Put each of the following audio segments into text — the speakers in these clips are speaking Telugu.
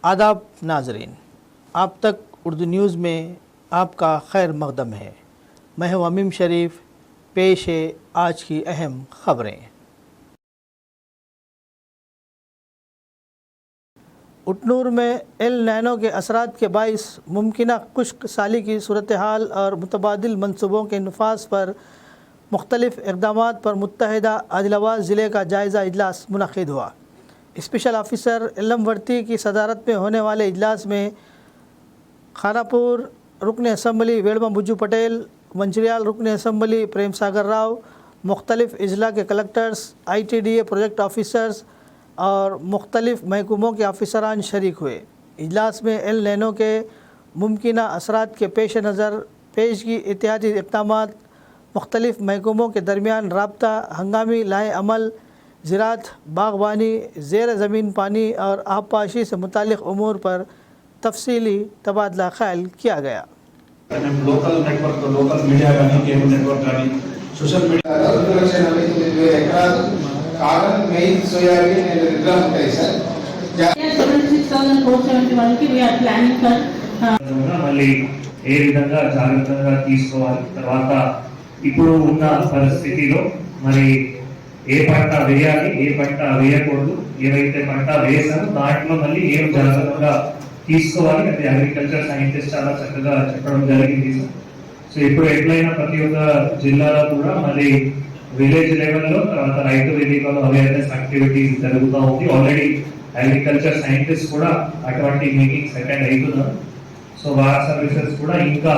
आदाब नाजरीन, आप तक उर्दू न्यूज़ में आपका खैर मकदम है। मैं हूं अमीम शरीफ। पेश है आज की अहम खबरें। उटनूर में एल नैनो के असरात के बाइस मुमकिना खुश्क साली की सूरत हाल और मुतबादिल मनसूबों के नफाज पर मुख्तलिफ इक़दामात पर मुत्तहिदा आदिलाबाद ज़िले का जायज़ा इजलास मुनक़िद हुआ। स्पेशल ऑफिसर इल्म वर्ती की सदारत में होने वाले इजलास में खानापुर रुकन असम्बली वेड़मा बुज्जू पटेल, मंचरियाल रुकन असम्बली प्रेम सागर राव, मुख्तलिफ अजला के कलेक्टर्स, ITDA प्रोजेक्ट ऑफिसर्स और मुख्तलिफ महकूमों के अफसरान शरीक हुए। इजलास में एल नैनो के मुमकिना असरात के पेश नज़र पेश की एहतियाती इक़दामात, मुख्तलिफ महकूमों के दरमियान राब्ता, हंगामी लाए अमल, ज़राअत, बागवानी, ज़ेर ज़मीन पानी और आबपाशी से मुतालिक उमूर पर तफसीली तबादला ख्याल किया गया। లోకల్ నెట్వర్క్, లోకల్ మీడియా కానీ, కేబుల్ నెట్వర్క్ కానీ, సోషల్ మీడియా ప్రొడక్షన్ అనేది 2000 ఎకరాలు కాటన్, మెయిన్, సోయాబీన్ అండ్ రిగ్రామ్ ఉంటాయి సార్. 76,471 కి వి ఆర్ ప్లానింగ్ ఫర్ మళ్ళీ ఏ విధంగా జాగ్రత్తగా తీసుకోవాలి, తర్వాత ఇప్పుడు ఉన్న పరిస్థితిలో మరి ఏ పంట వేయాలి, ఏ పంట వేయకూడదు, ఏవైతే పంట వేసారో దాంట్లో మళ్ళీ ఏం జాగ్రత్తగా తీసుకోవాలి అంటే అగ్రికల్చర్ సైంటిస్ట్ చాలా చక్కగా చెప్పడం జరిగింది. సో ఇప్పుడు ఎట్లయినా ప్రతి ఒక్క జిల్లాలో కూడా మళ్ళీ విలేజ్ లెవెల్లో తర్వాత రైతు వేదికలో అవేర్నెస్ యాక్టివిటీస్ జరుగుతూ ఉంది. ఆల్రెడీ అగ్రికల్చర్ సైంటిస్ట్ కూడా అటువంటి మీటింగ్స్ అటెండ్ అవుతున్నారు. సో వార్ సర్వీసెస్ కూడా ఇంకా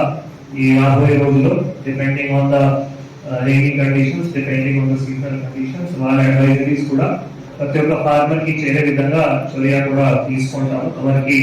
ఈ రాబోయే రోజుల్లో depending on the raining conditions, depending on the seasonal conditions, వాళ్ళ అడ్వైజరీస్ కూడా ప్రతి ఒక్క ఫార్మర్ కి చేరే విధంగా చర్య కూడా తీసుకుంటాము. మనకి